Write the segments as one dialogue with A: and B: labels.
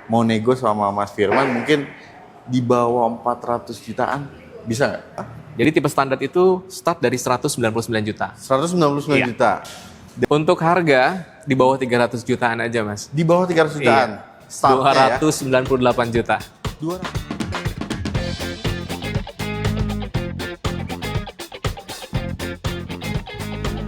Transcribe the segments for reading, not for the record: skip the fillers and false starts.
A: mau nego sama Mas Firman mungkin di bawah 400 jutaan bisa nggak?
B: Jadi tipe standar itu start dari 199 juta.
A: 199
B: Iya.
A: juta.
B: Untuk harga di bawah 300 jutaan aja, Mas.
A: Di bawah 300 jutaan.
B: Iya.
A: Startnya
B: 298 juta.
A: ya.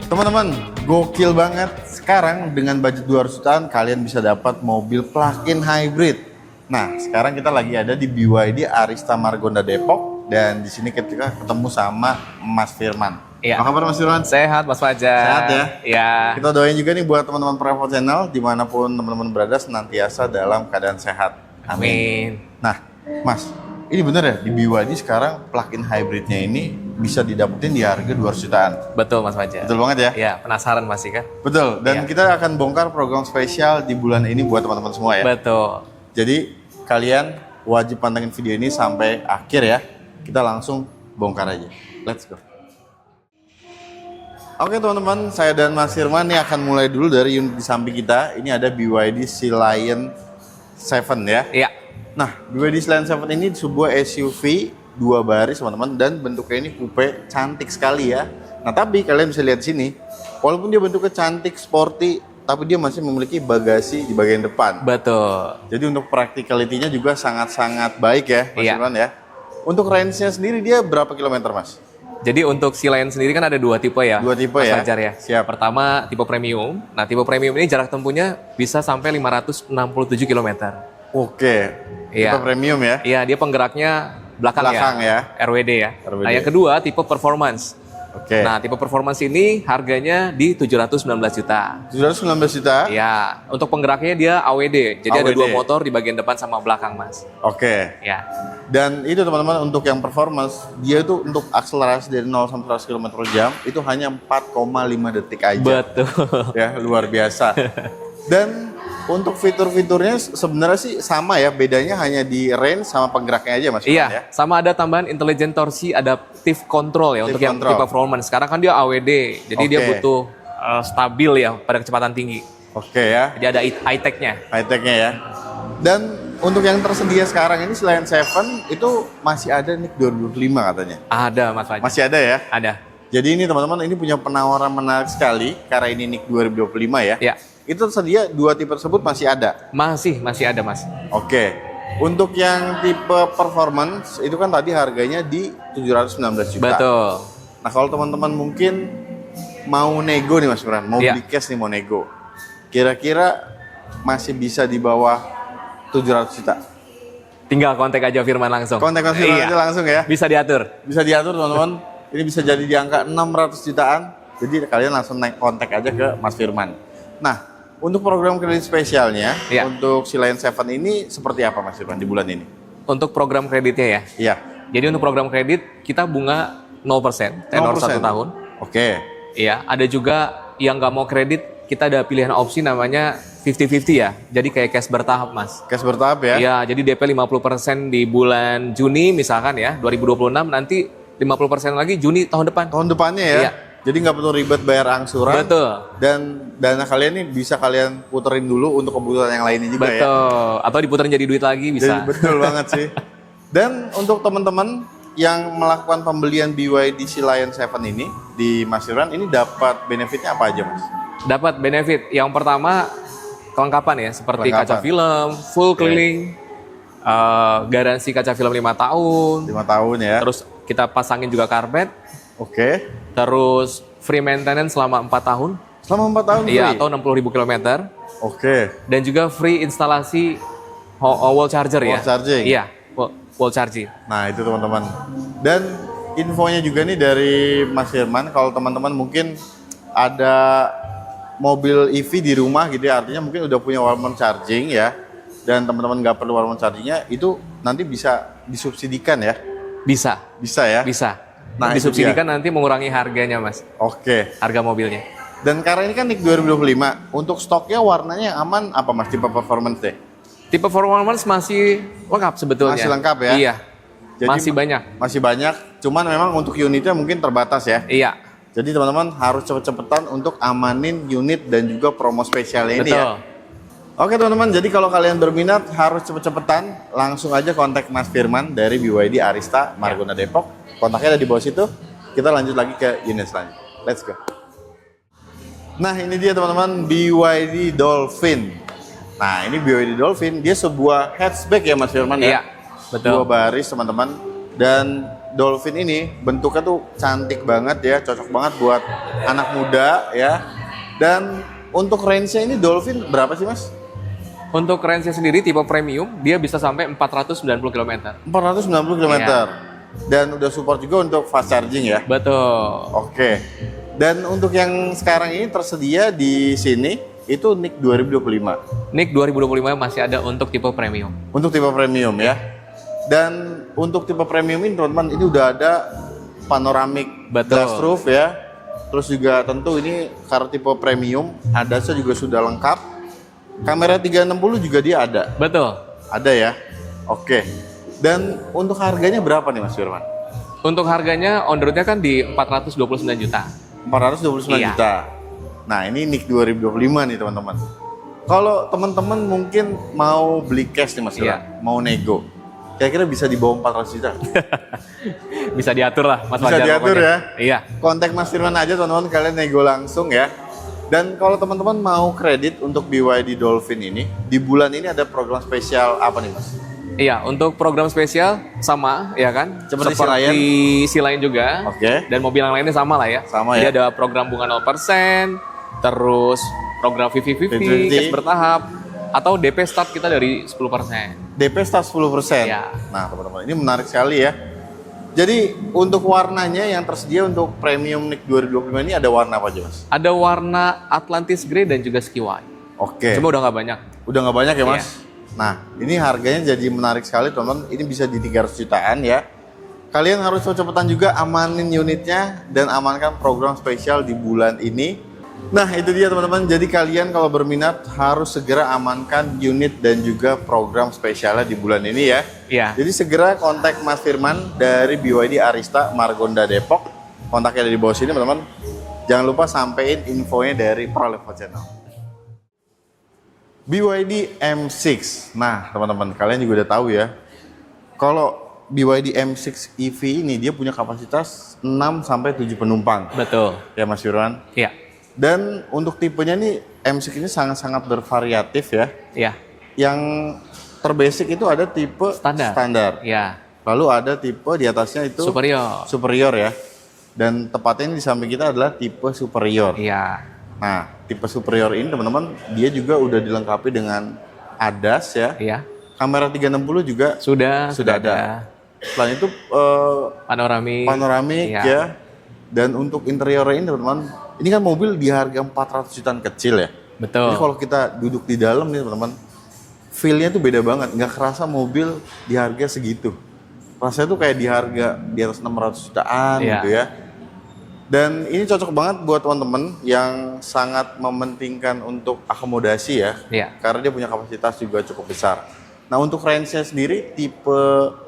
A: Teman-teman, gokil banget. Sekarang dengan budget 200 jutaan kalian bisa dapat mobil plug-in hybrid. Nah, sekarang kita lagi ada di BYD Arista Margonda Depok dan di sini kita ketemu sama Mas Firman.
B: Iya.
A: Apa kabar Mas Firman?
B: Sehat, Mas Fajar.
A: Sehat ya?
B: Iya.
A: Kita doain juga nih buat teman-teman Prevo Channel dimanapun teman-teman berada senantiasa dalam keadaan sehat.
B: Amin.
A: Nah, Mas, ini bener ya di BYD sekarang plug-in hybridnya ini bisa didapetin di harga 200 jutaan.
B: Betul, Mas Fajar.
A: Betul banget ya?
B: Iya, penasaran pasti kan?
A: Betul, dan
B: Iya.
A: kita akan bongkar program spesial di bulan ini buat teman-teman semua ya.
B: Betul.
A: Jadi kalian wajib pantengin video ini sampai akhir ya. Kita langsung bongkar aja. Let's go. Oke teman-teman, saya dan Mas Firman nih akan mulai dulu dari unit di samping kita. Ini ada BYD Sea Lion 7 ya.
B: Iya.
A: Nah, BYD Sea Lion 7 ini sebuah SUV 2 baris teman-teman dan bentuknya ini coupe cantik sekali ya. Nah, tapi kalian bisa lihat di sini, walaupun dia bentuknya cantik, sporty, tapi dia masih memiliki bagasi di bagian depan.
B: Betul.
A: Jadi untuk practicality-nya juga sangat-sangat baik ya, Mas
B: Iya.
A: Firman ya. Untuk range-nya sendiri dia berapa kilometer, Mas?
B: Jadi untuk Sea Lion sendiri kan ada dua tipe ya.
A: Dua tipe
B: Mas
A: ya?
B: Fajar ya.
A: Siap.
B: Pertama tipe premium. Nah, tipe premium ini jarak tempuhnya bisa sampai 567 km.
A: Oke.
B: Iya.
A: Tipe premium ya.
B: Iya, dia penggeraknya belakang
A: ya.
B: RWD ya.
A: RWD.
B: Nah, yang kedua tipe performance.
A: Oke.
B: Nah, tipe performance ini harganya di 719 juta.
A: 719 juta.
B: Iya, untuk penggeraknya dia AWD. Jadi ada
A: AWD.
B: 2 motor di bagian depan sama belakang, Mas.
A: Oke.
B: Ya.
A: Dan itu teman-teman untuk yang performance, dia itu untuk akselerasi dari 0 sampai 100 km/jam itu hanya 4,5 detik aja.
B: Betul.
A: Ya, luar biasa. Dan untuk fitur-fiturnya sebenarnya sih sama ya, bedanya hanya di range sama penggeraknya aja Mas Firman
B: Iya,
A: ya.
B: sama ada tambahan intelligent torsi adaptive control ya untuk yang
A: control.
B: tipe performance. Sekarang kan dia AWD, jadi dia
A: Oke.
B: butuh stabil ya pada kecepatan tinggi.
A: Oke ya,
B: Jadi ada high-tech-nya.
A: high-tech-nya ya. Dan untuk yang tersedia sekarang ini selain 7 itu masih ada nih 2025 katanya.
B: Ada, Mas Fajar.
A: Masih ada ya.
B: Ada.
A: Jadi ini teman-teman ini punya penawaran menarik sekali karena ini NIK 2025 ya.
B: Ya,
A: Itu tersedia 2 tipe tersebut masih ada.
B: masih ada, Mas.
A: Oke. Untuk yang tipe performance itu kan tadi harganya di 719 juta.
B: Betul.
A: Nah, kalau teman-teman mungkin mau nego nih Mas Bran, mau
B: Iya.
A: beli cash nih mau nego. Kira-kira masih bisa di bawah 700 juta.
B: Tinggal kontak aja Firman langsung.
A: Kontak Mas Firman
B: Iya.
A: aja langsung ya.
B: Bisa diatur.
A: Bisa diatur teman-teman. Ini bisa jadi di angka 600 jutaan. Jadi kalian langsung naik kontak aja ke Mas Firman. Nah, untuk program kredit spesialnya,
B: Iya.
A: untuk si Lion 7 ini seperti apa Mas Firman di bulan ini?
B: Untuk program kreditnya ya.
A: Iya.
B: Jadi untuk program kredit kita bunga 0%, tenor 1 tahun.
A: Oke.
B: Iya, ada juga yang nggak mau kredit, kita ada pilihan opsi namanya 50-50 ya. Jadi kayak cash bertahap, Mas.
A: Cash bertahap ya?
B: Iya, jadi DP 50% di bulan Juni misalkan ya, 2026, nanti 50% lagi Juni tahun depan.
A: Tahun depannya ya?
B: Iya.
A: Jadi nggak perlu ribet bayar angsuran.
B: Betul.
A: Dan dana kalian ini bisa kalian puterin dulu untuk kebutuhan yang lainnya juga ya?
B: Betul. Atau diputerin jadi duit lagi bisa.
A: Jadi betul banget sih. Dan untuk teman-teman yang melakukan pembelian BYD Sea Lion 7 ini di Mas Firman, ini dapat benefitnya apa aja Mas?
B: Dapat benefit. Yang pertama kelengkapan ya, seperti
A: Kelengkapan.
B: kaca film, full keliling, garansi kaca film 5 tahun,
A: 5 tahun ya?
B: terus kita pasangin juga karpet,
A: Oke.
B: terus free maintenance selama 4 tahun,
A: Selama 4 tahun free?
B: iya, atau 60.000 km,
A: Oke.
B: dan juga free instalasi wall charger ya.
A: Wall charging?
B: Iya, wall charging.
A: Nah itu teman-teman. Dan infonya juga nih dari Mas Firman, kalau teman-teman mungkin ada mobil EV di rumah gitu ya, artinya mungkin udah punya wallman charging ya, dan teman-teman nggak perlu wallman chargingnya, itu nanti bisa disubsidikan ya?
B: Bisa,
A: Bisa ya?
B: bisa.
A: Nah, itu
B: disubsidikan nanti mengurangi harganya, Mas.
A: Oke.
B: Harga mobilnya.
A: Dan karena ini kan NIK 2025, untuk stoknya warnanya yang aman apa Mas, tipe performance deh?
B: Tipe performance masih lengkap sebetulnya.
A: Masih lengkap ya?
B: Iya.
A: Jadi
B: masih banyak.
A: Masih banyak, cuman memang untuk unitnya mungkin terbatas ya?
B: Iya.
A: Jadi teman-teman harus cepet-cepetan untuk amanin unit dan juga promo spesialnya ini
B: Betul.
A: ya. Oke teman-teman, jadi kalau kalian berminat harus cepet-cepetan, langsung aja kontak Mas Firman dari BYD Arista Margonda Depok. Kontaknya ada di bawah situ. Kita lanjut lagi ke unit selanjutnya. Let's go. Nah ini dia teman-teman, BYD Dolphin. Nah ini BYD Dolphin, dia sebuah hatchback ya Mas Firman ya?
B: Iya, betul.
A: 2 baris teman-teman. Dan Dolphin ini bentuknya tuh cantik banget ya, cocok banget buat anak muda ya. Dan untuk range-nya ini Dolphin berapa sih Mas?
B: Untuk range-nya sendiri tipe premium, dia bisa sampai 490 km.
A: 490 km.
B: Iya.
A: Dan udah support juga untuk fast charging ya.
B: Betul.
A: Oke. Dan untuk yang sekarang ini tersedia di sini itu NIK 2025.
B: NIK 2025 masih ada untuk tipe premium.
A: Untuk tipe premium ya. Dan untuk tipe premium ini teman-teman ini udah ada panoramic
B: Betul.
A: glass roof ya. Terus juga tentu ini karena tipe premium, ADAS-nya juga sudah lengkap. Kamera 360 juga dia ada.
B: Betul.
A: Ada ya. Oke. Dan untuk harganya berapa nih Mas Firman?
B: Untuk harganya on the road-nya kan di 429 juta.
A: 429
B: Iya.
A: juta. Nah, ini NIK 2025 nih teman-teman. Kalau teman-teman mungkin mau beli cash nih Mas Firman,
B: Iya.
A: mau nego. Kira-kira bisa di bawah 400 juta.
B: Bisa diatur lah Mas
A: Bisa
B: Fajar
A: diatur
B: pokoknya.
A: ya.
B: Iya.
A: Kontak Mas Firman aja teman-teman, kalian nego langsung ya. Dan kalau teman-teman mau kredit untuk BYD Dolphin ini, di bulan ini ada program spesial apa nih Mas?
B: Iya, untuk program spesial sama ya kan?
A: Seperti
B: si lain juga.
A: Oke.
B: Dan mobil yang lainnya sama lah ya.
A: Sama
B: Jadi
A: ya.
B: ada program bunga 0%, terus program 50-50,
A: 50-50.
B: cash bertahap, atau DP start kita dari 10%.
A: DP start 10%.
B: Iya.
A: Nah, teman-teman, ini menarik sekali ya. Jadi, untuk warnanya yang tersedia untuk premium NIK 2025 ini ada warna apa aja, Mas?
B: Ada warna Atlantis Grey dan juga Ski White.
A: Oke.
B: Cuma udah nggak banyak.
A: Udah nggak banyak ya, Mas?
B: Iya.
A: Nah, ini harganya jadi menarik sekali, teman-teman. Ini bisa di 300 jutaan ya. Kalian harus cepet-cepetan juga amanin unitnya dan amankan program spesial di bulan ini. Nah, itu dia teman-teman. Jadi kalian kalau berminat harus segera amankan unit dan juga program spesialnya di bulan ini ya.
B: Iya.
A: Jadi segera kontak Mas Firman dari BYD Arista Margonda Depok. Kontaknya ada di bawah sini teman-teman. Jangan lupa sampein infonya dari ProLevo Channel. BYD M6. Nah, teman-teman, kalian juga udah tahu ya. Kalau BYD M6 EV ini dia punya kapasitas 6 sampai 7 penumpang.
B: Betul.
A: Ya Mas Firman.
B: Iya.
A: Dan untuk tipenya nih M6 ini sangat-sangat bervariatif ya.
B: Iya.
A: Yang terbasic itu ada tipe standar.
B: Iya.
A: Lalu ada tipe di atasnya itu superior ya. Dan tepatnya ini di samping kita adalah tipe superior.
B: Iya.
A: Nah, tipe superior ini teman-teman dia juga udah dilengkapi dengan ADAS ya.
B: Iya.
A: Kamera 360 juga
B: Sudah
A: ada. Selain itu panoramik
B: Iya.
A: ya. Dan untuk interiornya ini teman-teman, ini kan mobil di harga 400 jutaan kecil ya.
B: Betul.
A: Jadi kalau kita duduk di dalam nih teman-teman, feel-nya tuh beda banget. Nggak kerasa mobil di harga segitu. Rasanya tuh kayak di harga di atas 600 jutaan
B: Iya.
A: gitu ya. Dan ini cocok banget buat teman-teman yang sangat mementingkan untuk akomodasi ya.
B: Iya.
A: Karena dia punya kapasitas juga cukup besar. Nah untuk range-nya sendiri, tipe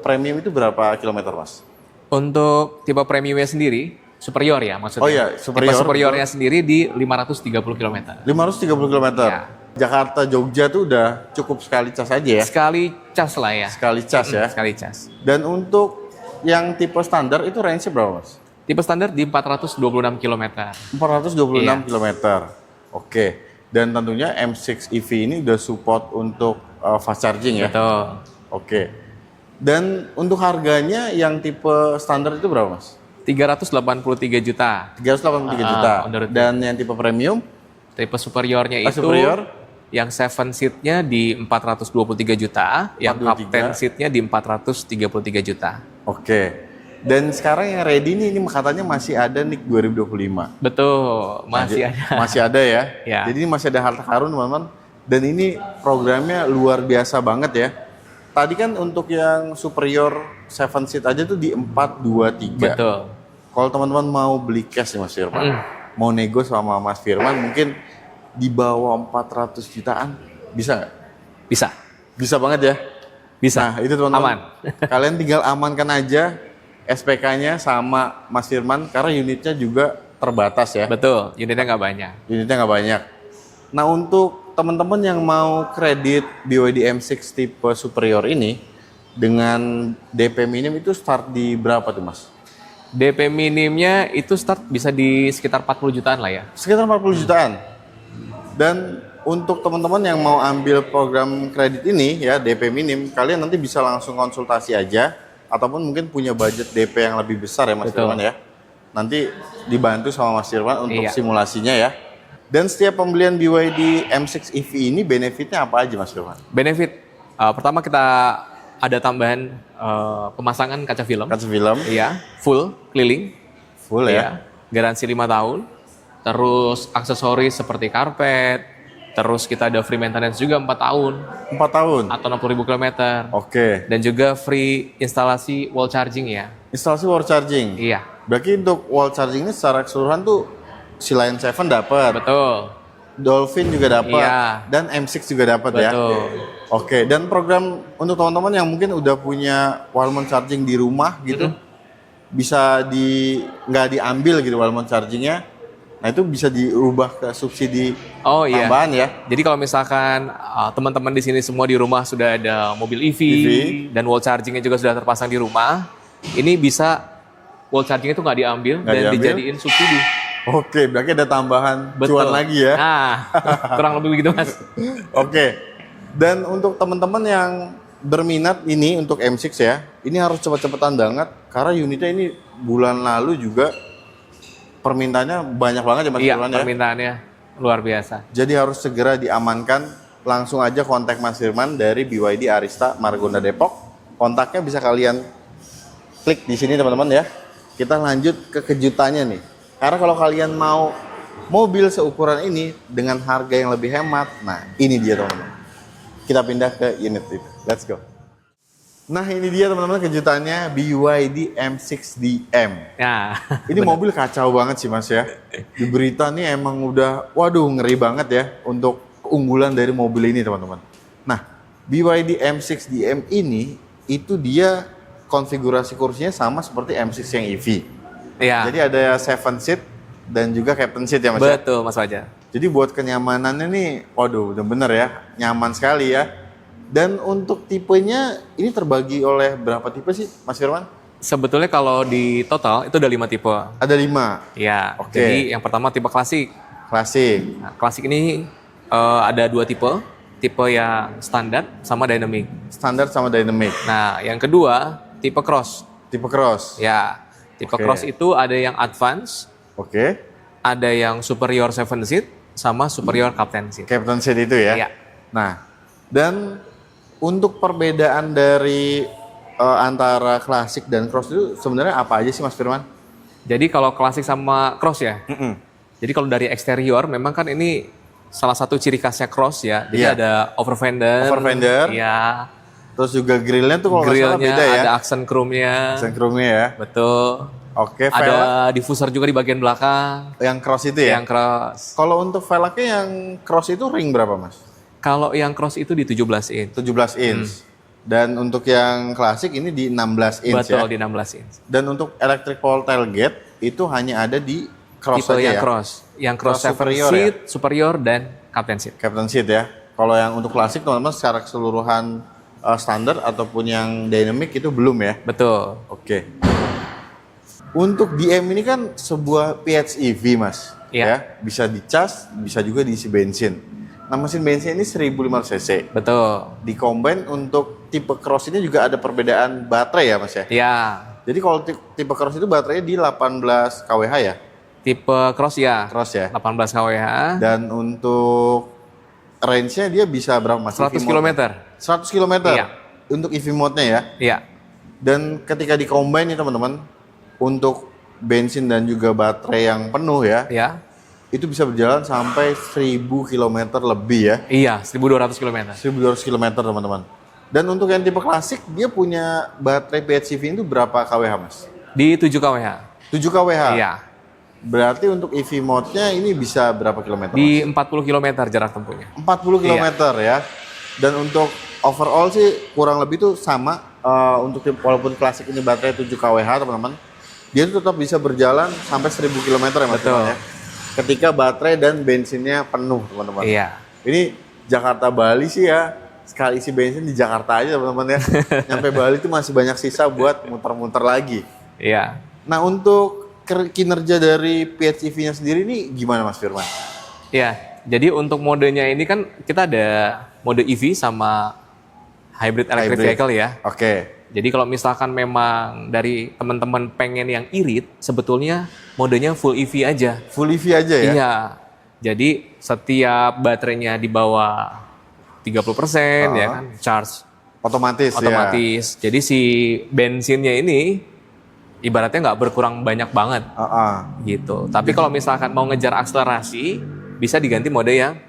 A: premium itu berapa kilometer Mas?
B: Untuk tipe premiumnya sendiri, superior ya maksudnya.
A: Oh iya, superior.
B: Tipe superiornya sendiri di 530 km.
A: 530 km.
B: Ya.
A: Jakarta Jogja tuh udah cukup sekali cas aja ya.
B: Sekali cas lah ya.
A: Sekali cas ya.
B: Sekali cas.
A: Dan untuk yang tipe standar itu range-nya berapa Mas?
B: Tipe standar di 426 km.
A: 426
B: Iya.
A: km. Oke. Dan tentunya M6 EV ini udah support untuk fast charging ya.
B: Betul.
A: Oke. Dan untuk harganya yang tipe standar itu berapa Mas?
B: 383 juta.
A: 383 juta.
B: On the road.
A: Dan yang tipe premium?
B: Tipe superiornya itu
A: superior?
B: yang 7 seatnya di 423 juta, yang
A: 423.
B: Captain seatnya di 433 juta.
A: Oke. Dan sekarang yang ready nih, ini katanya masih ada NIK 2025.
B: Betul, masih ada.
A: Masih ada ya.
B: Ya.
A: Jadi ini masih ada harta karun teman-teman. Dan ini programnya luar biasa banget ya. Tadi kan untuk yang superior 7 seat aja tuh di 423.
B: Betul.
A: Kalau teman-teman mau beli cash nih Mas Firman, mau nego sama Mas Firman mungkin di bawah 400 jutaan, bisa nggak?
B: Bisa.
A: Bisa banget ya?
B: Bisa.
A: Nah itu teman-teman.
B: Aman.
A: Kalian tinggal amankan aja SPK-nya sama Mas Firman karena unitnya juga terbatas ya.
B: Betul, unitnya nggak banyak.
A: Unitnya nggak banyak. Nah untuk teman-teman yang mau kredit BYD M6 tipe superior ini dengan DP minim itu start di berapa tuh Mas?
B: DP minimnya itu start bisa di sekitar 40 jutaan lah ya.
A: Sekitar 40 jutaan. Dan untuk teman-teman yang mau ambil program kredit ini ya DP minim, kalian nanti bisa langsung konsultasi aja ataupun mungkin punya budget DP yang lebih besar ya Mas
B: Betul.
A: Firman ya. Nanti dibantu sama Mas Firman untuk
B: Iya.
A: simulasinya ya. Dan setiap pembelian BYD M6 EV ini benefitnya apa aja Mas Firman?
B: Benefit pertama kita ada tambahan pemasangan kaca film.
A: Kaca film
B: Iya, full keliling.
A: full ya.
B: Iya, garansi 5 tahun. Terus aksesoris seperti karpet. Terus kita ada free maintenance juga 4 tahun
A: 4 tahun.
B: atau 60.000 km.
A: Oke.
B: Dan juga free instalasi wall charging ya.
A: Instalasi wall charging.
B: Iya,
A: Berarti untuk wall charging ini secara keseluruhan tuh si Lion 7 dapat,
B: betul.
A: Dolphin juga dapat,
B: Iya.
A: dan M6 juga dapat ya.
B: Betul.
A: Oke, dan program untuk teman-teman yang mungkin udah punya wall charging di rumah gitu, bisa nggak diambil gitu wall chargingnya. Nah itu bisa dirubah ke subsidi
B: Oh iya.
A: tambahan ya.
B: Jadi kalau misalkan teman-teman di sini semua di rumah sudah ada mobil EV, dan wall chargingnya juga sudah terpasang di rumah, ini bisa wall charging itu nggak diambil
A: Nggak
B: dan
A: diambil?
B: dijadiin subsidi.
A: Oke, berarti ada tambahan
B: Betul.
A: cuan lagi ya.
B: Nah, kurang lebih begitu Mas.
A: Oke. Dan untuk teman-teman yang berminat ini untuk M6 ya, ini harus cepet-cepetan banget karena unitnya ini bulan lalu juga permintaannya banyak banget ya Mas
B: Iya,
A: Firman ya.
B: permintaannya luar biasa.
A: Jadi harus segera diamankan. Langsung aja kontak Mas Firman dari BYD Arista Margonda Depok. Kontaknya bisa kalian klik di sini teman-teman ya. Kita lanjut ke kejutannya nih. Karena kalau kalian mau mobil seukuran ini dengan harga yang lebih hemat, nah ini dia teman-teman. Kita pindah ke unit itu. Let's go. Nah ini dia teman-teman kejutannya BYD M6DM.
B: Ya,
A: Ini mobil kacau banget sih Mas ya. Di berita nih emang udah, waduh ngeri banget ya untuk keunggulan dari mobil ini teman-teman. Nah, BYD M6DM ini itu dia konfigurasi kursinya sama seperti M6 yang EV.
B: iya.
A: Jadi ada 7 seat dan juga captain seat ya Mas ya.
B: Betul Mas Fajar.
A: Jadi buat kenyamanannya nih, waduh bener-bener ya, nyaman sekali ya. Dan untuk tipenya ini terbagi oleh berapa tipe sih Mas Firman?
B: Sebetulnya kalau di total itu ada 5 tipe.
A: Ada 5.
B: Ya,
A: Oke.
B: jadi yang pertama tipe klasik.
A: Klasik.
B: Nah, klasik ini ada 2 tipe. Tipe yang standar sama dynamic.
A: Standar sama dynamic.
B: Nah, yang kedua tipe cross.
A: Tipe cross.
B: Ya, tipe
A: Oke.
B: cross itu ada yang advance,
A: Oke.
B: ada yang superior 7 seat, sama superior captain seat.
A: Captain seat itu ya.
B: Iya.
A: Nah, dan untuk perbedaan dari antara klasik dan cross itu sebenarnya apa aja sih Mas Firman?
B: Jadi kalau klasik sama cross ya. Jadi kalau dari eksterior memang kan ini salah satu ciri khasnya cross ya. Jadi
A: Iya.
B: ada over fender.
A: Over fender.
B: Iya.
A: Terus juga grillnya tuh kalau nggak salah
B: Grillnya
A: beda ya.
B: ada accent chrome-nya.
A: Senkrumnya ya.
B: Betul.
A: Oke, velg
B: Ada diffuser juga di bagian belakang.
A: yang cross itu ya.
B: Yang cross.
A: Kalau untuk velgnya yang cross itu ring berapa Mas?
B: Kalau yang cross itu di 17 inch.
A: 17 inch. Dan untuk yang klasik ini di 16 inch
B: Betul,
A: ya.
B: di 16 inch.
A: Dan untuk electric pole tailgate itu hanya ada di cross
B: Tipe
A: aja
B: yang
A: ya.
B: cross. Yang cross,
A: Cross
B: 7
A: superior
B: seat, superior, dan captain seat.
A: Captain seat ya. Kalau yang untuk klasik teman-teman secara keseluruhan standar ataupun yang dynamic itu belum ya.
B: Betul.
A: Oke. Untuk DM ini kan sebuah PHEV Mas.
B: Iya.
A: Ya, bisa dicas, bisa juga diisi bensin. Nah mesin bensin ini 1500 cc.
B: Betul.
A: Di combine untuk tipe cross ini juga ada perbedaan baterai ya Mas ya.
B: Ya.
A: Jadi kalau tipe cross itu baterainya di 18 kWh ya.
B: Tipe cross ya.
A: Cross ya.
B: 18 kWh.
A: Dan untuk range-nya dia bisa berapa Mas?
B: 100
A: EV
B: km.
A: mode? 100 km.
B: Iya.
A: Untuk EV mode-nya ya.
B: Iya.
A: Dan ketika di combine nih teman-teman, untuk bensin dan juga baterai yang penuh ya,
B: Iya.
A: itu bisa berjalan sampai 1000 km lebih ya.
B: Iya, 1200 km.
A: 1200 km teman-teman. Dan untuk yang tipe klasik, dia punya baterai PHEV itu berapa kWh Mas?
B: Di 7 kWh.
A: 7 kWh?
B: Iya.
A: Berarti untuk EV mode-nya ini bisa berapa kilometer Mas?
B: Di 40 km jarak tempuhnya.
A: 40 km ya. Dan untuk overall sih kurang lebih tuh sama. Untuk walaupun klasik ini baterai 7 kWh teman-teman, dia tuh tetap bisa berjalan sampai 1000 km ya Mas
B: Betul.
A: Firman, ya. Ketika baterai dan bensinnya penuh teman-teman.
B: Iya.
A: Ini Jakarta Bali sih ya sekali isi bensin di Jakarta aja teman-teman ya. Nyampe Bali itu masih banyak sisa buat muter-muter lagi.
B: Iya.
A: Nah untuk kinerja dari PHEV-nya sendiri ini gimana Mas Firman?
B: Iya, jadi untuk modenya ini kan kita ada mode EV sama hybrid electric vehicle ya.
A: Oke.
B: Jadi kalau misalkan memang dari teman-teman pengen yang irit, sebetulnya modenya full EV aja.
A: Full EV aja ya?
B: Iya. Jadi setiap baterainya di bawah 30% ya kan, charge
A: Otomatis.
B: otomatis. Jadi si bensinnya ini ibaratnya nggak berkurang banyak banget gitu. Tapi kalau misalkan mau ngejar akselerasi, bisa diganti mode yang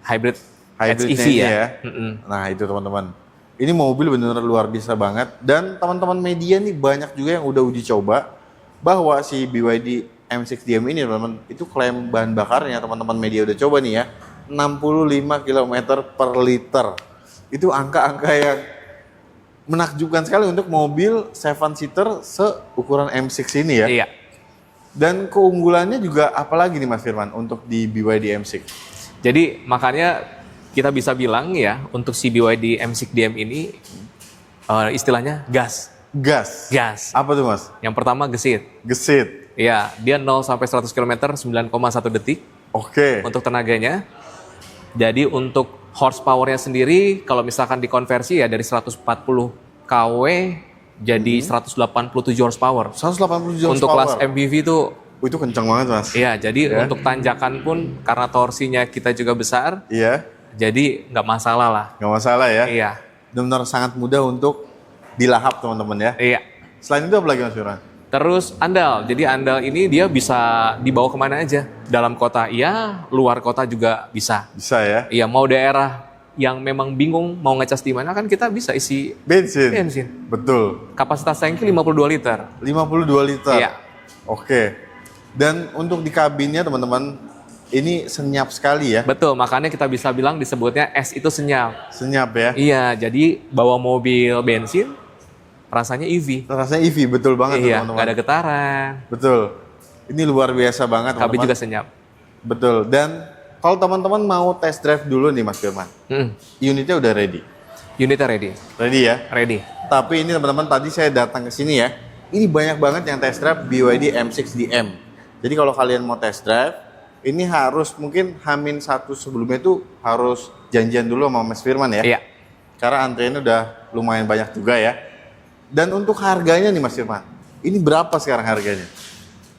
B: hybrid HEV ya.
A: Nah itu teman-teman. Ini mobil benar-benar luar biasa banget. Dan teman-teman media nih banyak juga yang udah uji coba bahwa si BYD M6 DM ini teman-teman, itu klaim bahan bakarnya teman-teman media udah coba nih ya, 65 km per liter. Itu angka-angka yang menakjubkan sekali untuk mobil 7-seater seukuran M6 ini ya.
B: Iya.
A: Dan keunggulannya juga apalagi nih Mas Firman untuk di BYD M6?
B: Jadi makanya kita bisa bilang ya untuk si BYD M6 DM ini istilahnya gas.
A: Gas?
B: Gas.
A: Apa tuh Mas?
B: Yang pertama gesit.
A: Gesit?
B: Iya, dia 0 sampai 100 km 9,1 detik.
A: Oke.
B: Untuk tenaganya. Jadi untuk horsepower-nya sendiri kalau misalkan dikonversi ya dari 140 kW jadi 187 horsepower.
A: 187 horsepower.
B: Untuk kelas MPV
A: itu kencang banget Mas.
B: Iya, jadi untuk tanjakan pun karena torsinya kita juga besar.
A: Iya.
B: Jadi nggak masalah lah.
A: Nggak masalah ya?
B: Iya.
A: Benar-benar sangat mudah untuk dilahap teman-teman ya?
B: Iya.
A: Selain itu apa lagi Mas Firman?
B: Terus andal. Jadi andal ini dia bisa dibawa kemana aja. Dalam kota iya, luar kota juga bisa.
A: Bisa ya?
B: Iya, mau daerah yang memang bingung mau ngecas di mana kan kita bisa isi bensin.
A: Betul.
B: Kapasitas tangki 52 liter.
A: 52 liter?
B: Iya.
A: Oke. Dan untuk di kabinnya teman-teman, ini senyap sekali ya?
B: Betul, makanya kita bisa bilang disebutnya S itu senyap.
A: Senyap ya?
B: Iya, jadi bawa mobil bensin rasanya EV.
A: Rasanya EV, betul banget
B: iya,
A: teman-teman.
B: nggak ada getaran.
A: Betul. Ini luar biasa banget
B: Kabin
A: teman-teman.
B: juga senyap.
A: Betul. Dan kalau teman-teman mau test drive dulu nih Mas Firman, unitnya udah ready?
B: Unitnya ready.
A: Ready ya?
B: Ready.
A: Tapi ini teman-teman tadi saya datang ke sini ya, ini banyak banget yang test drive BYD M6 DM. Jadi kalau kalian mau test drive, ini harus mungkin H-1 sebelumnya itu harus janjian dulu sama Mas Firman ya?
B: Iya.
A: Karena antriannya udah lumayan banyak juga ya. Dan untuk harganya nih Mas Firman, ini berapa sekarang harganya?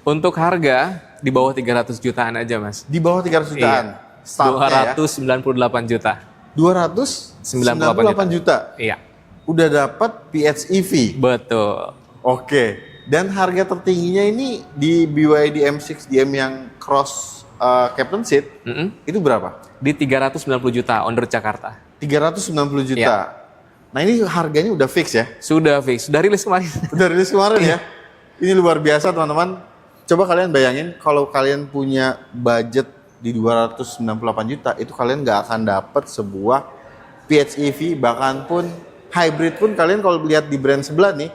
B: Untuk harga di bawah 300 jutaan aja Mas.
A: Di bawah 300 jutaan?
B: Iya. 298 juta.
A: 298 juta?
B: Iya.
A: Udah dapat PHEV?
B: Betul.
A: Oke. Dan harga tertingginya ini di BYD M6 DM yang cross captain seat, itu berapa?
B: Di 390 juta on road Jakarta.
A: 390 juta?
B: Iya.
A: Nah ini harganya udah fix ya?
B: Sudah fix, sudah rilis kemarin.
A: Udah rilis kemarin ya? Ini luar biasa teman-teman. Coba kalian bayangin kalau kalian punya budget di 298 juta, itu kalian nggak akan dapat sebuah PHEV, bahkan pun hybrid pun kalian kalau lihat di brand sebelah nih,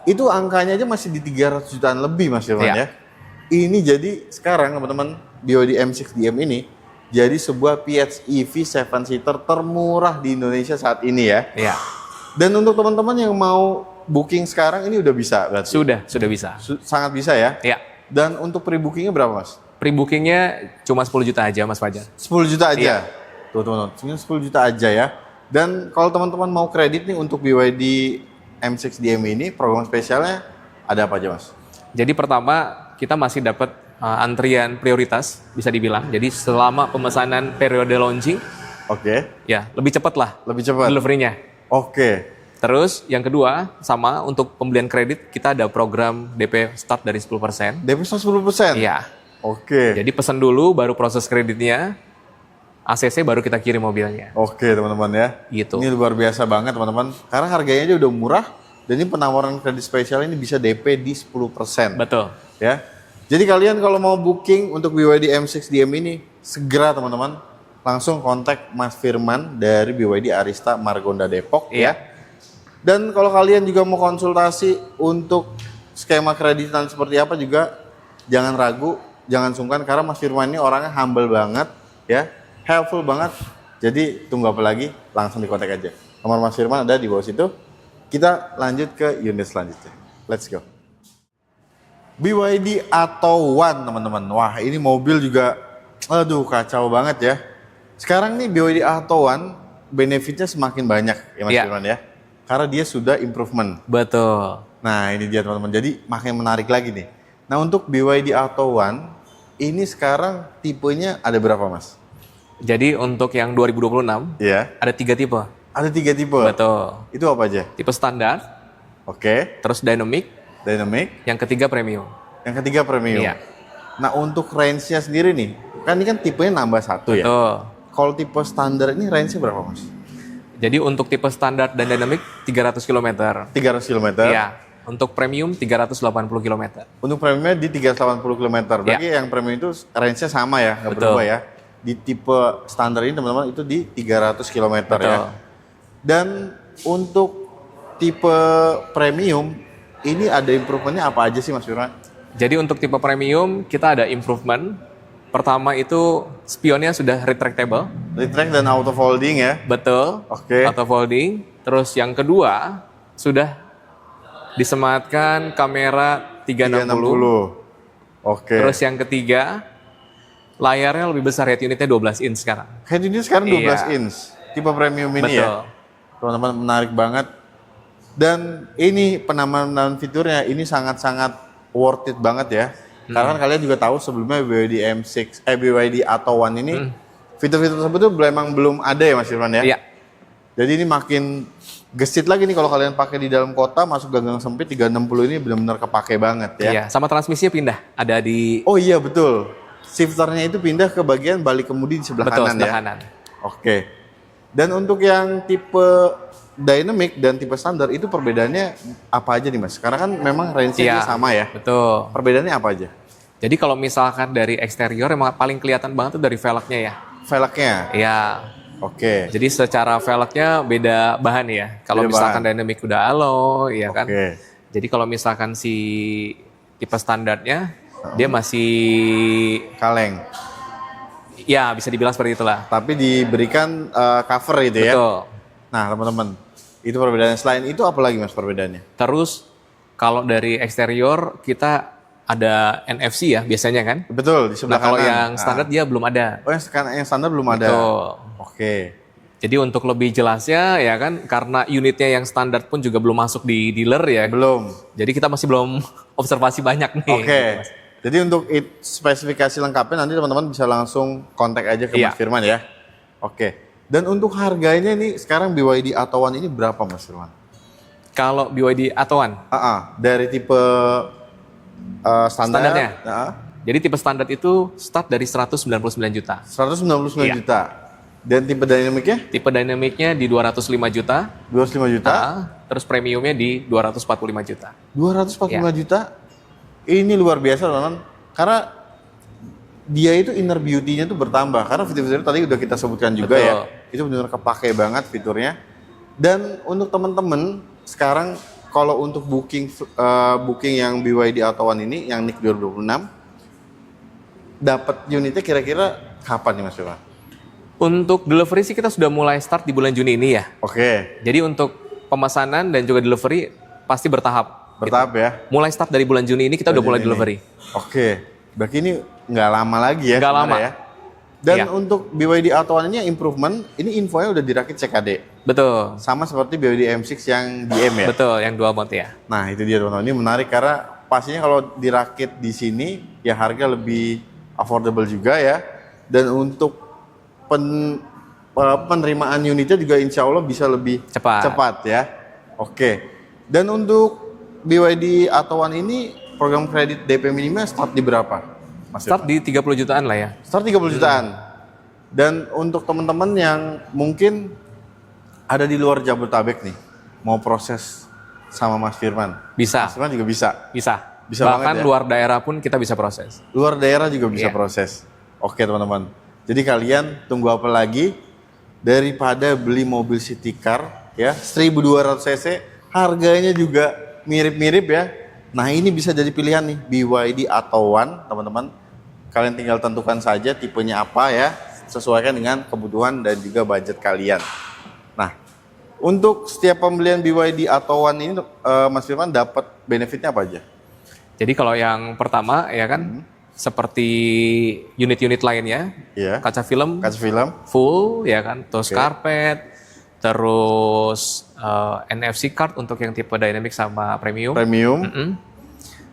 A: itu angkanya aja masih di 300 jutaan lebih Mas Firman ya. Ini jadi sekarang teman-teman BYD M6 DM ini jadi sebuah PHEV 7-seater termurah di Indonesia saat ini ya.
B: Iya.
A: Dan untuk teman-teman yang mau booking sekarang ini udah bisa berarti?
B: Sudah bisa.
A: Sangat bisa ya?
B: Iya.
A: Dan untuk pre-bookingnya berapa Mas?
B: Pre-bookingnya cuma 10 juta aja Mas Fajar.
A: 10 juta aja?
B: Iya.
A: Tuh teman-teman, cuma 10 juta aja ya. Dan kalau teman-teman mau kredit nih untuk BYD M6 DM ini, program spesialnya ada apa aja Mas?
B: Jadi pertama kita masih dapat antrian prioritas bisa dibilang. Jadi selama pemesanan periode launching, ya lebih cepat lah.
A: Lebih cepat.
B: Deliverynya.
A: Oke.
B: Terus yang kedua sama untuk pembelian kredit kita ada program DP start dari 10%.
A: DP start 10%?
B: Iya.
A: Oke.
B: Jadi pesan dulu baru proses kreditnya, ACC baru kita kirim mobilnya.
A: Oke teman-teman ya.
B: Gitu.
A: Ini luar biasa banget teman-teman. Karena harganya aja udah murah dan ini penawaran kredit spesial ini bisa DP di 10%.
B: Betul.
A: Ya. Jadi kalian kalau mau booking untuk BYD M6 DM ini segera teman-teman langsung kontak Mas Firman dari BYD Arista Margonda Depok ya. Dan kalau kalian juga mau konsultasi untuk skema kreditan seperti apa juga jangan ragu, jangan sungkan karena Mas Firman ini orangnya humble banget ya, helpful banget. Jadi tunggu apa lagi? Langsung dikontak aja. Nomor Mas Firman ada di bawah situ. Kita lanjut ke unit selanjutnya. Let's go. BYD Atto One teman-teman. Wah ini mobil juga, aduh kacau banget ya. Sekarang nih BYD Atto One benefitnya semakin banyak ya Mas Firman ya. Karena dia sudah improvement.
B: Betul.
A: Nah ini dia teman-teman. Jadi makin menarik lagi nih. Nah untuk BYD Atto One ini sekarang tipenya ada berapa Mas?
B: Jadi untuk yang 2026 ada 3 tipe.
A: Ada 3 tipe?
B: Betul.
A: Itu apa aja?
B: Tipe standar.
A: Oke.
B: Terus dynamic. Yang ketiga premium.
A: Yang ketiga premium.
B: Iya.
A: Nah untuk range-nya sendiri nih, kan ini kan tipenya nambah 1 ya?
B: Betul.
A: Kalau tipe standar ini range-nya berapa Mas?
B: Jadi untuk tipe standar dan dynamic 300 km.
A: 300 km?
B: Iya. Untuk premium 380 km.
A: Untuk premiumnya di 380 km. Berarti yang premium itu range-nya sama ya, nggak berubah ya. Di tipe standar ini teman-teman itu di 300 km ya. Dan untuk tipe premium ini ada improvementnya apa aja sih Mas Firman?
B: Jadi untuk tipe premium kita ada improvement. Pertama itu spionnya sudah retractable.
A: Retract dan auto folding ya?
B: Betul.
A: Oke.
B: Auto folding. Terus yang kedua sudah disematkan kamera 360.
A: Oke.
B: Terus yang ketiga layarnya lebih besar, head unitnya 12 inch sekarang.
A: Head unit sekarang 12 inch. Tipe premium ini ya. Teman-teman menarik banget. Dan ini penambahan fiturnya ini sangat-sangat worth it banget ya. Karena kan kalian juga tahu sebelumnya BYD Atto One ini fitur-fitur tersebut tuh memang belum ada ya Mas Firman ya.
B: Iya.
A: Jadi ini makin gesit lagi nih kalau kalian pakai di dalam kota, masuk gang sempit 360 ini benar-benar kepake banget ya.
B: Iya, sama transmisinya pindah. Ada di
A: Oh iya betul. Shifternya itu pindah ke bagian balik kemudi di sebelah kanan
B: sebelah
A: ya.
B: kanan.
A: Oke. Dan untuk yang tipe dynamic dan tipe standar itu perbedaannya apa aja nih Mas? Karena kan memang range-nya sama ya.
B: Betul.
A: Perbedaannya apa aja?
B: Jadi kalau misalkan dari eksterior emang paling kelihatan banget tuh dari velgnya ya.
A: Velgnya?
B: Iya.
A: Oke.
B: Jadi secara velgnya beda bahan ya. Kalau misalkan dynamic udah alloy ya kan. Jadi kalau misalkan si tipe standarnya dia masih
A: kaleng.
B: Ya bisa dibilang seperti itulah.
A: Tapi diberikan cover itu ya.
B: Betul.
A: Nah teman-teman, itu perbedaannya. Selain itu apa lagi Mas perbedaannya?
B: Terus kalau dari eksterior kita ada NFC ya biasanya kan?
A: Betul, di sebelah kanan.
B: Kalau yang standar dia belum ada.
A: Oh yang standar belum ada?
B: Betul.
A: Oke.
B: Jadi untuk lebih jelasnya ya kan, karena unitnya yang standar pun juga belum masuk di dealer ya.
A: Belum.
B: Jadi kita masih belum observasi banyak nih.
A: Oke. Jadi untuk spesifikasi lengkapnya nanti teman-teman bisa langsung kontak aja ke Mas Firman ya. Oke. Dan untuk harganya nih sekarang BYD Atto One ini berapa Mas Firman?
B: Kalau BYD Atto One?
A: Dari tipe
B: standarnya. Jadi tipe standar itu start dari 199 juta.
A: 199 juta. Dan tipe dynamicnya?
B: Tipe dynamicnya di 205 juta.
A: 205 juta?
B: Terus premiumnya di 245 juta.
A: 245 juta? Ini luar biasa teman-teman. Karena dia itu inner beauty-nya tuh bertambah. Karena fitur-fitur tadi udah kita sebutkan juga ya. Itu benar-benar kepake banget fiturnya. Dan untuk teman-teman sekarang kalau untuk booking yang BYD Atto One ini yang NIK 2026 dapat unitnya kira-kira kapan nih Mas Firman?
B: Untuk delivery sih kita sudah mulai start di bulan Juni ini ya.
A: Oke.
B: Jadi untuk pemesanan dan juga delivery pasti bertahap.
A: Bertahap gitu. Ya.
B: Mulai start dari bulan Juni ini kita udah mulai delivery.
A: Oke. Berarti ini nggak lama lagi ya?
B: Nggak lama
A: ya. Dan untuk BYD Atto One ini improvement, ini infonya udah dirakit CKD.
B: Betul.
A: Sama seperti BYD M6 yang DM ya?
B: Betul, yang dual mode ya.
A: Nah itu dia teman-teman, ini menarik karena pastinya kalau dirakit di sini ya harga lebih affordable juga ya. Dan untuk penerimaan unitnya juga insya Allah bisa lebih cepat ya. Oke. Dan untuk BYD Atto One ini program kredit DP minimal start di berapa?
B: Start di 30 jutaan lah ya.
A: Start 30 jutaan. Dan untuk teman-teman yang mungkin ada di luar Jabodetabek nih, mau proses sama Mas Firman.
B: Bisa.
A: Mas Firman juga bisa.
B: Bisa.
A: Bisa
B: bahkan
A: banget ya?
B: luar daerah pun kita bisa proses.
A: Luar daerah juga bisa proses. Oke teman-teman. Jadi kalian tunggu apa lagi daripada beli mobil city car ya 1200 cc, harganya juga mirip-mirip ya. Nah ini bisa jadi pilihan nih BYD Atto One teman-teman. Kalian tinggal tentukan saja tipenya apa ya. sesuaikan dengan kebutuhan dan juga budget kalian. Nah, untuk setiap pembelian BYD Atto One ini Mas Firman dapat benefitnya apa aja?
B: Jadi kalau yang pertama ya kan seperti unit-unit lainnya, kaca film full ya kan, terus karpet, terus NFC card untuk yang tipe dynamic sama premium.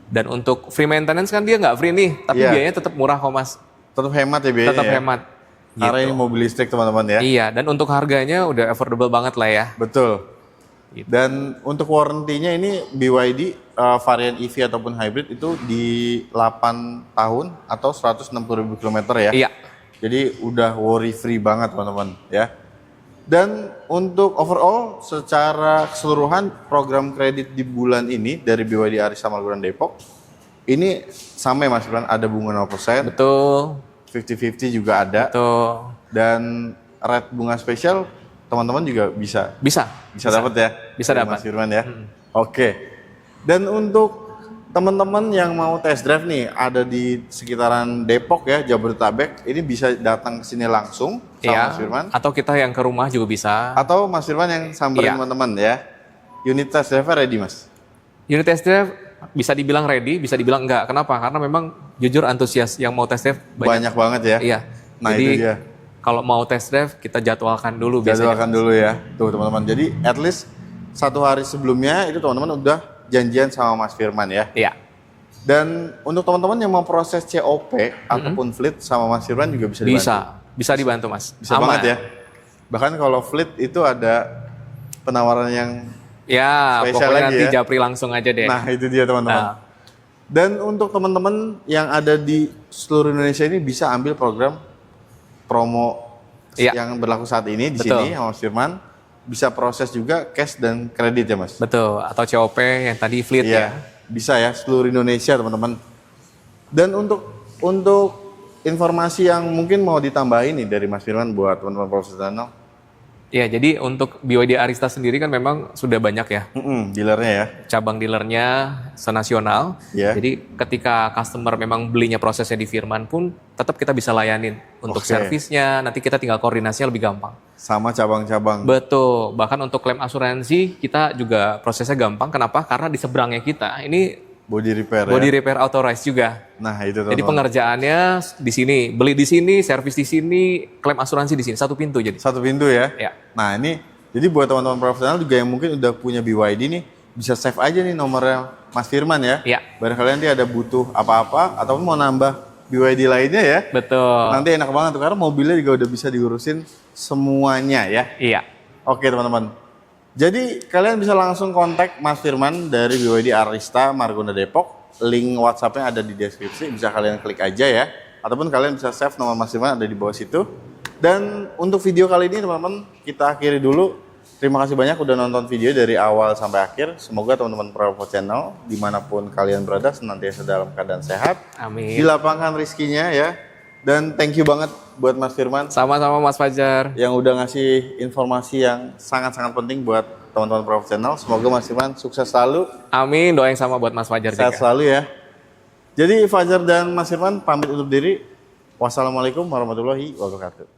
B: Dan untuk free maintenance kan dia nggak free nih, tapi biayanya tetap murah kok Mas.
A: Tetap hemat ya biayanya.
B: Tetap hemat.
A: Karena ini mobil listrik teman-teman ya.
B: Iya, dan untuk harganya udah affordable banget lah ya.
A: Betul. Gitu. Dan untuk warranty-nya ini BYD varian EV ataupun hybrid itu di 8 tahun atau 160.000 km ya.
B: Iya.
A: Jadi udah worry free banget teman-teman ya. Dan untuk overall secara keseluruhan program kredit di bulan ini dari BYD Arista Margonda Depok ini sama ya Mas Firman, ada bunga 0%.
B: Betul.
A: 50-50 juga ada.
B: Betul.
A: Dan rate bunga spesial teman-teman juga bisa dapat ya.
B: Bisa dapat.
A: Mas Firman ya. Oke. Dan untuk teman-teman yang mau test drive nih ada di sekitaran Depok ya, Jabodetabek, ini bisa datang ke sini langsung sama Mas Firman.
B: Atau kita yang ke rumah juga bisa.
A: Atau Mas Firman yang samperin teman-teman ya. Unit test drive ready Mas?
B: Unit test drive bisa dibilang ready, bisa dibilang enggak. Kenapa? Karena memang jujur antusias yang mau test drive
A: banyak banget ya.
B: Iya.
A: Nah
B: jadi,
A: itu dia.
B: Kalau mau test drive kita jadwalkan dulu biasanya.
A: Jadwalkan dulu ya. Tuh teman-teman. Jadi at least 1 hari sebelumnya itu teman-teman udah janjian sama Mas Firman ya.
B: Iya.
A: Dan untuk teman-teman yang mau proses COP ataupun fleet sama Mas Firman juga bisa dibantu.
B: Bisa dibantu Mas.
A: Bisa banget ya. Bahkan kalau fleet itu ada penawaran yang spesial
B: pokoknya
A: lagi
B: nanti
A: ya.
B: japri langsung aja deh.
A: Nah itu dia teman-teman. Dan untuk teman-teman yang ada di seluruh Indonesia ini bisa ambil program promo yang berlaku saat ini di sini sama Mas Firman. Bisa proses juga cash dan kredit ya Mas?
B: Betul, atau COP yang tadi fleet ya.
A: Bisa ya, seluruh Indonesia teman-teman. Dan untuk informasi yang mungkin mau ditambahin nih dari Mas Firman buat teman-teman profesional.
B: Ya, jadi untuk BYD Arista sendiri kan memang sudah banyak ya.
A: Dealernya ya.
B: Cabang dealernya senasional. Jadi ketika customer memang belinya prosesnya di Firman pun tetap kita bisa layanin. Untuk servisnya, nanti kita tinggal koordinasinya lebih gampang.
A: Sama cabang-cabang.
B: Betul, bahkan untuk klaim asuransi kita juga prosesnya gampang. Kenapa? Karena di seberangnya kita ini
A: body repair authorized
B: juga.
A: Nah itu teman-teman.
B: Jadi pengerjaannya di sini, beli di sini, servis di sini, klaim asuransi di sini, satu pintu jadi.
A: Satu pintu ya.
B: Ya.
A: Nah ini jadi buat teman-teman profesional juga yang mungkin udah punya BYD nih bisa save aja nih nomornya Mas Firman ya.
B: Iya.
A: Barangkali nanti ada butuh apa-apa ataupun mau nambah BYD lainnya ya.
B: Betul.
A: Nanti enak banget tuh karena mobilnya juga udah bisa diurusin semuanya ya.
B: Iya.
A: Oke teman-teman. Jadi kalian bisa langsung kontak Mas Firman dari BYD Arista Margonda Depok. Link WhatsApp-nya ada di deskripsi, bisa kalian klik aja ya. Ataupun kalian bisa save nomor Mas Firman ada di bawah situ. Dan untuk video kali ini teman-teman kita akhiri dulu. Terima kasih banyak udah nonton video dari awal sampai akhir. Semoga teman-teman Provo Channel dimanapun kalian berada senantiasa dalam keadaan sehat.
B: Amin.
A: Dilapangkan rezekinya ya. Dan thank you banget buat Mas Firman.
B: Sama-sama Mas Fajar.
A: Yang udah ngasih informasi yang sangat-sangat penting buat teman-teman Provo Channel. Semoga Mas Firman sukses selalu.
B: Amin, doa yang sama buat Mas Fajar juga.
A: Sehat selalu ya. Jadi Fajar dan Mas Firman pamit undur diri. Wassalamualaikum warahmatullahi wabarakatuh.